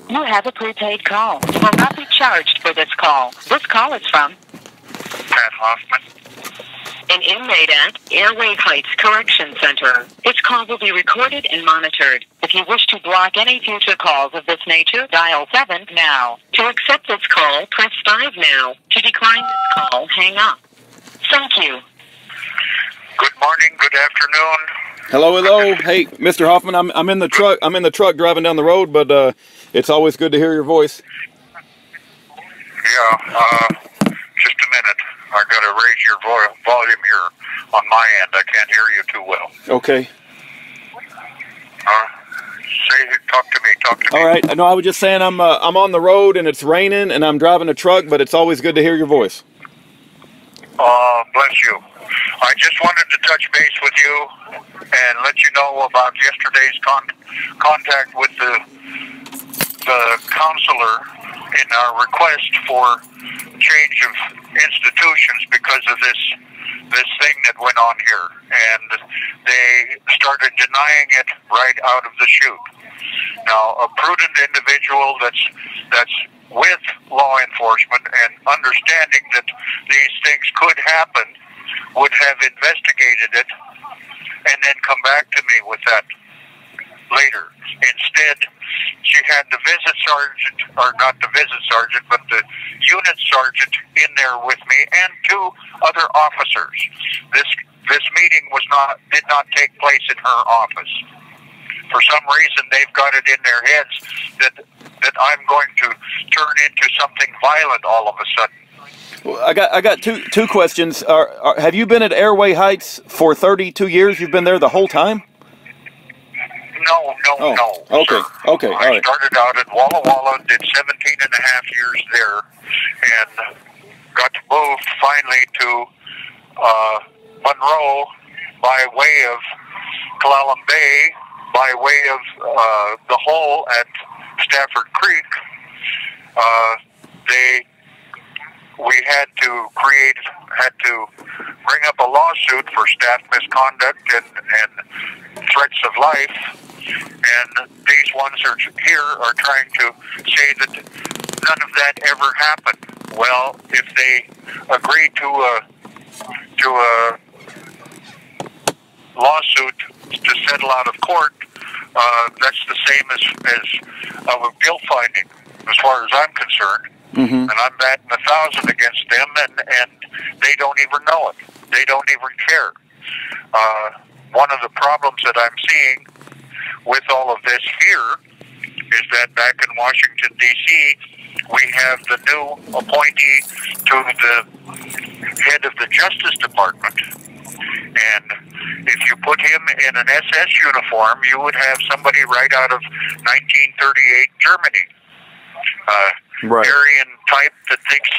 You have a prepaid call. You will not be charged for this call. This call is from Pat Hoffman. an inmate at Airway Heights Correction Center. This call will be recorded and monitored. If you wish to block any future calls of this nature, dial 7 now. To accept this call, press 5 now. To decline this call, hang up. Thank you. Good morning, good afternoon. Hello, hello. Hey, Mr. Hoffman, I'm in the truck. I'm in the truck driving down the road, but it's always good to hear your voice. Yeah, just a minute. I gotta raise your volume here on my end. I can't hear you too well. Okay. Talk to me. All right. No, I was just saying I'm on the road and it's raining and I'm driving a truck, but it's always good to hear your voice. Bless you. I just wanted to touch base with you and let you know about yesterday's contact with the counselor in our request for change of institutions because of this thing that went on here, and they started denying it right out of the chute. Now, a prudent individual that's with law enforcement and understanding that these things could happen would have investigated it and then come back to me with that later. Instead, she had the visit sergeant, or not the visit sergeant, but the unit sergeant in there with me and 2 other officers. This meeting did not take place in her office. For some reason, they've got it in their heads that I'm going to turn into something violent all of a sudden. Well, I got two questions. Have you been at Airway Heights for 32 years? You've been there the whole time? No. Okay. Sir. Okay. All right. I started out at Walla Walla, did 17 and a half years there, and got moved finally to Monroe by way of Clallam Bay, by way of the hole at Stafford Creek. We had to bring up a lawsuit for staff misconduct and threats of life. And these ones here are trying to say that none of that ever happened. Well, if they agree to a lawsuit to settle out of court, that's the same as a guilt finding, as far as I'm concerned. Mm-hmm. And I'm batting 1,000 against them, and they don't even know it. They don't even care. One of the problems that I'm seeing with all of this here is that back in Washington, D.C., we have the new appointee to the head of the Justice Department. And if you put him in an SS uniform, you would have somebody right out of 1938 Germany. Right. Aryan type that thinks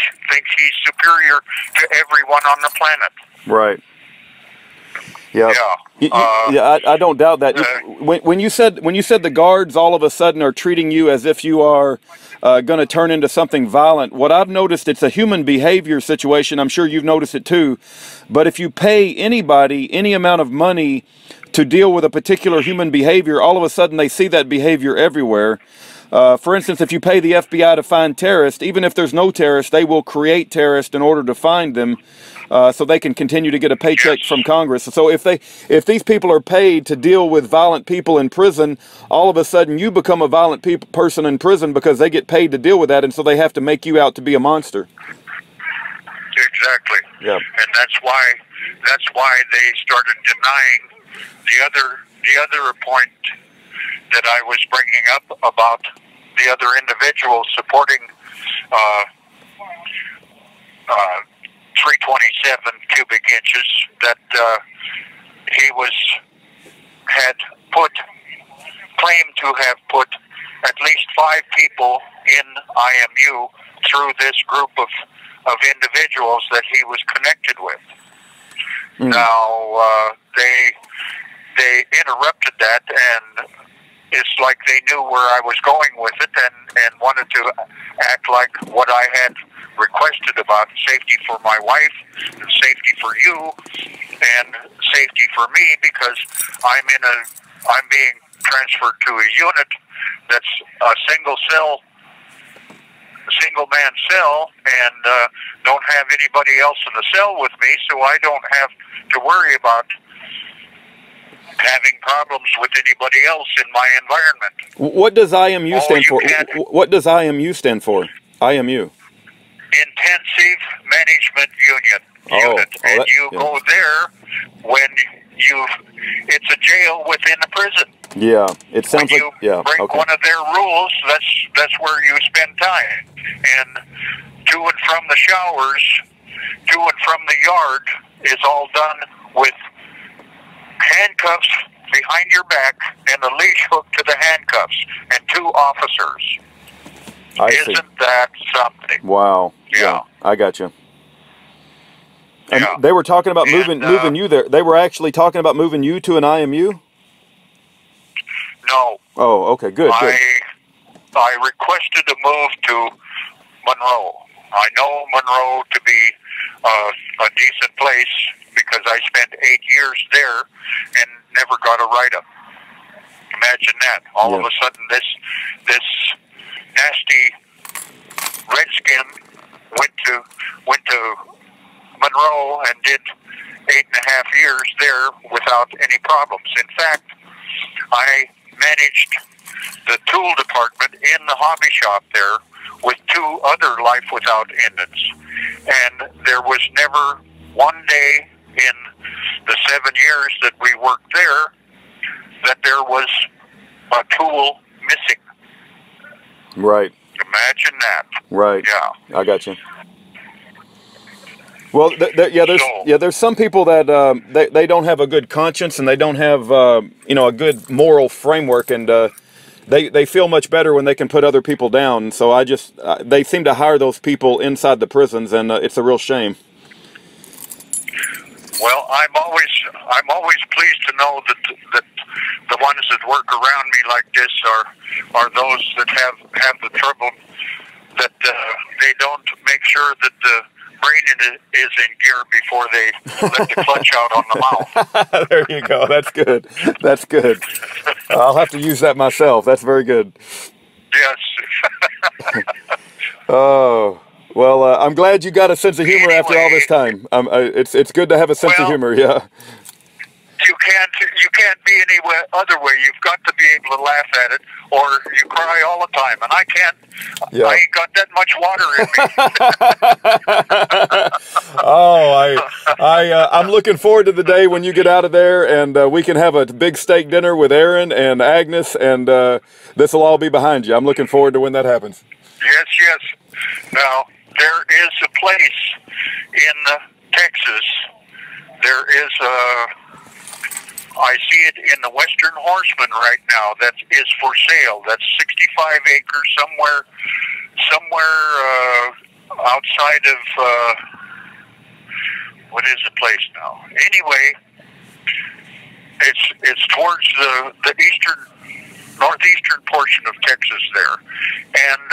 he's superior to everyone on the planet. Right. Yep. Yeah. Yeah. I don't doubt that. When you said the guards all of a sudden are treating you as if you are going to turn into something violent, what I've noticed, it's a human behavior situation. I'm sure you've noticed it too. But if you pay anybody any amount of money to deal with a particular human behavior, all of a sudden they see that behavior everywhere. For instance, if you pay the FBI to find terrorists, even if there's no terrorists, they will create terrorists in order to find them, so they can continue to get a paycheck from Congress. So if these people are paid to deal with violent people in prison, all of a sudden you become a violent person in prison because they get paid to deal with that, and so they have to make you out to be a monster. Exactly. Yep. And that's why they started denying the other point that I was bringing up about the other individuals supporting 327 cubic inches that he claimed to have put at least 5 people in IMU through this group of individuals that he was connected with. Mm. Now, they interrupted that, and it's like they knew where I was going with it and wanted to act like what I had requested about safety for my wife, and safety for you, and safety for me, because I'm being transferred to a unit that's a single man cell, and don't have anybody else in the cell with me, so I don't have to worry about having problems with anybody else in my environment. What does IMU stand for? What does IMU stand for? IMU. Intensive Management Unit. And you go there when it's a jail within a prison. Yeah, it sounds when like, yeah. break one of their rules, that's where you spend time. And to and from the showers, to and from the yard is all done with handcuffs behind your back and a leash hooked to the handcuffs and 2 officers. Isn't that something? Wow. Yeah, I got you. And they were talking about moving you there. They were actually talking about moving you to an IMU? No. Oh, okay, good. I requested a move to Monroe. I know Monroe to be a decent place because I spent 8 years there and never got a write-up. Imagine that. All of a sudden, this nasty redskin went to Monroe and did 8.5 years there without any problems. In fact, I managed the tool department in the hobby shop there with 2 other life without inmates. And there was never one day in the 7 years that we worked there that there was a tool missing. Right. Imagine that. Right. Yeah. I got you. Well, there's some people that they don't have a good conscience and they don't have a good moral framework, and they feel much better when they can put other people down. So they seem to hire those people inside the prisons, and it's a real shame. Well, I'm always pleased to know that the ones that work around me like this are those that have the trouble, that they don't make sure that the brain is in gear before they let the clutch out on the mouth. There you go. That's good. That's good. I'll have to use that myself. That's very good. Yes. Oh. Well, I'm glad you got a sense of humor after all this time. It's good to have a sense of humor, yeah. You can't be any other way. You've got to be able to laugh at it, or you cry all the time. And I can't. Yeah. I ain't got that much water in me. I'm looking forward to the day when you get out of there, and we can have a big steak dinner with Aaron and Agnes, and this will all be behind you. I'm looking forward to when that happens. Yes. Now, there is a place in Texas. There is I see it in the Western Horseman right now that is for sale. That's 65 acres somewhere outside of, what is the place now? Anyway, it's towards the northeastern portion of Texas there. And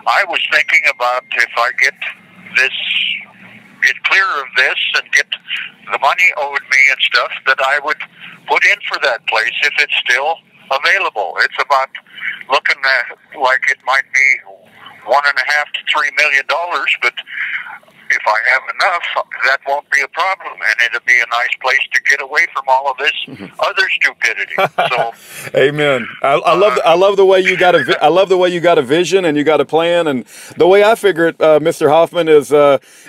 I was thinking about if I get clear of this and get the money owed me and stuff, that I would put in for that place if it's still available. It's about looking at like it might be $1.5 to $3 million, but if I have enough, that won't be a problem, and it'll be a nice place to get away from all of this other stupidity. So, amen. I love the way you got a vision and you got a plan, and the way I figure it, Mr. Hoffman, is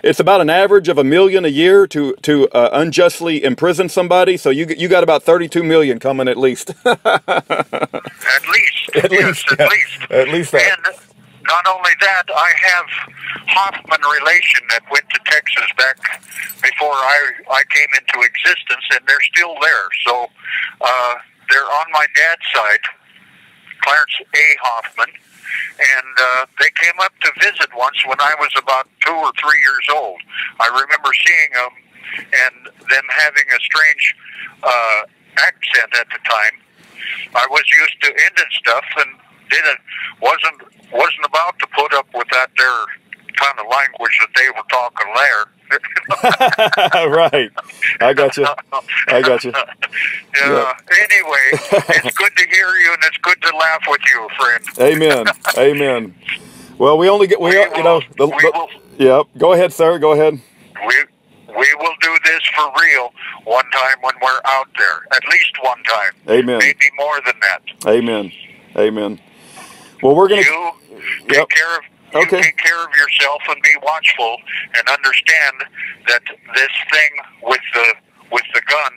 it's about an average of $1 million a year to unjustly imprison somebody. So you got about 32 million coming at least. At least. At least that. And not only that, I have Hoffman relation that went to Texas back before I came into existence, and they're still there. So they're on my dad's side, Clarence A. Hoffman, and they came up to visit once when I was about 2 or 3 years old. I remember seeing them and them having a strange accent at the time. I was used to Indian stuff and wasn't about to put up with that there kind of language that they were talking there. Right. I got you. Yeah. Anyway, it's good to hear you, and it's good to laugh with you, friend. Amen. Amen. Well, we only get Yep. Go ahead, sir. Go ahead. We will do this for real one time when we're out there. At least one time. Amen. Maybe more than that. Amen. Amen. Well, we're gonna. You take care of. You take care of yourself and be watchful and understand that this thing with the gun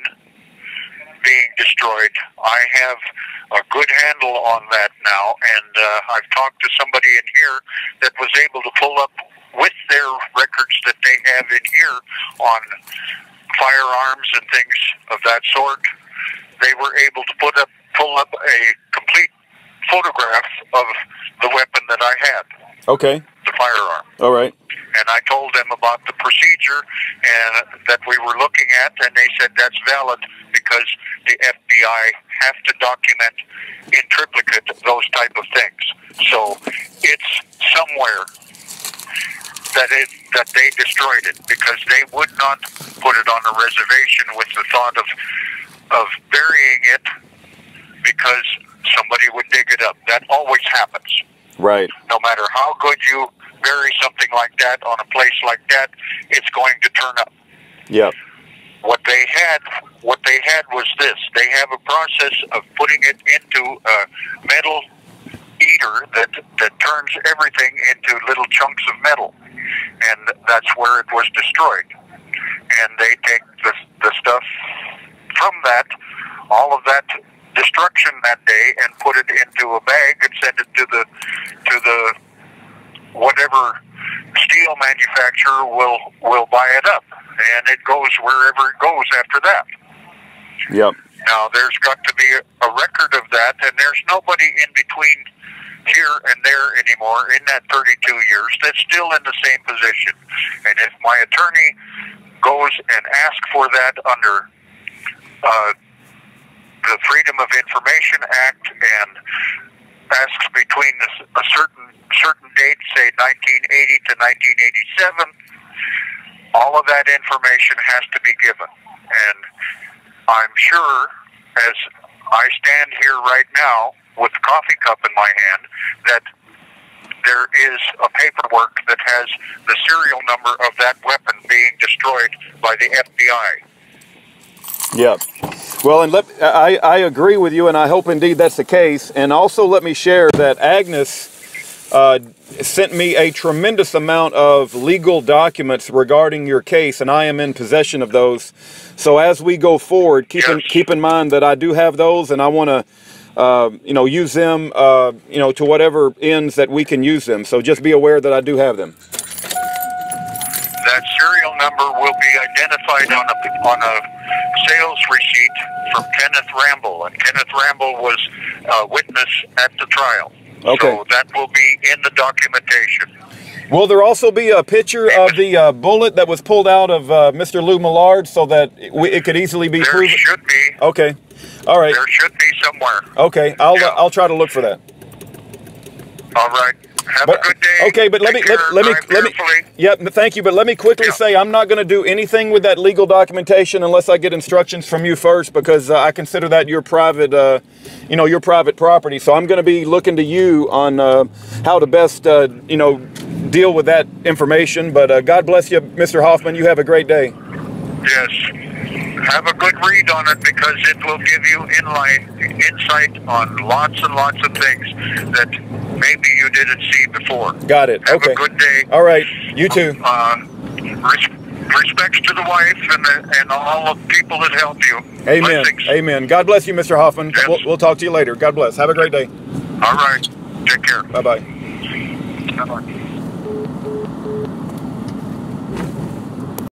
being destroyed, I have a good handle on that now, and I've talked to somebody in here that was able to pull up with their records that they have in here on firearms and things of that sort. They were able to pull up a complete photograph of the weapon that I had. Okay. The firearm. All right. And I told them about the procedure and that we were looking at, and they said that's valid because the FBI have to document in triplicate those type of things. So it's somewhere that they destroyed it, because they would not put it on a reservation with the thought of burying it because somebody would dig it up. That always happens. Right. No matter how good you bury something like that on a place like that, it's going to turn up. Yep. What they had was this. They have a process of putting it into a metal eater that turns everything into little chunks of metal, and that's where it was destroyed. And they take the stuff from that, all of that destruction that day, and put it into a bag and send it to the whatever steel manufacturer will buy it up, and it goes wherever it goes after that. Yep. Now there's got to be a record of that, and there's nobody in between here and there anymore in that 32 years that's still in the same position. And if my attorney goes and asks for that under the Freedom of Information Act and asks between a certain date, say 1980 to 1987, all of that information has to be given. And I'm sure, as I stand here right now with the coffee cup in my hand, that there is a paperwork that has the serial number of that weapon being destroyed by the FBI. Yep. Well, and I agree with you, and I hope indeed that's the case. And also let me share that Agnes sent me a tremendous amount of legal documents regarding your case, and I am in possession of those. So as we go forward, keep in mind that I do have those, and I want to use them to whatever ends that we can use them. So just be aware that I do have them. That serial number will be identified on a sales receipt from Kenneth Ramble, and Kenneth Ramble was a witness at the trial. Okay. So that will be in the documentation. Will there also be a picture of the bullet that was pulled out of Mr. Lou Millard, so that it could easily be proven? There should be. Okay. All right. There should be somewhere. Okay. I'll try to look for that. All right. Have a good day. Okay, but let me. Yep. Thank you. But let me quickly say I'm not going to do anything with that legal documentation unless I get instructions from you first, because I consider that your private, your private property. So I'm going to be looking to you on how to best, deal with that information. But God bless you, Mr. Hoffman. You have a great day. Yes. Have a good read on it, because it will give you insight on lots and lots of things that maybe you didn't see before. Got it. Have a good day. All right. You too. Respects to the wife and all the people that help you. Amen. Blessings. Amen. God bless you, Mr. Hoffman. Yes. We'll talk to you later. God bless. Have a great day. All right. Take care. Bye-bye. Bye-bye.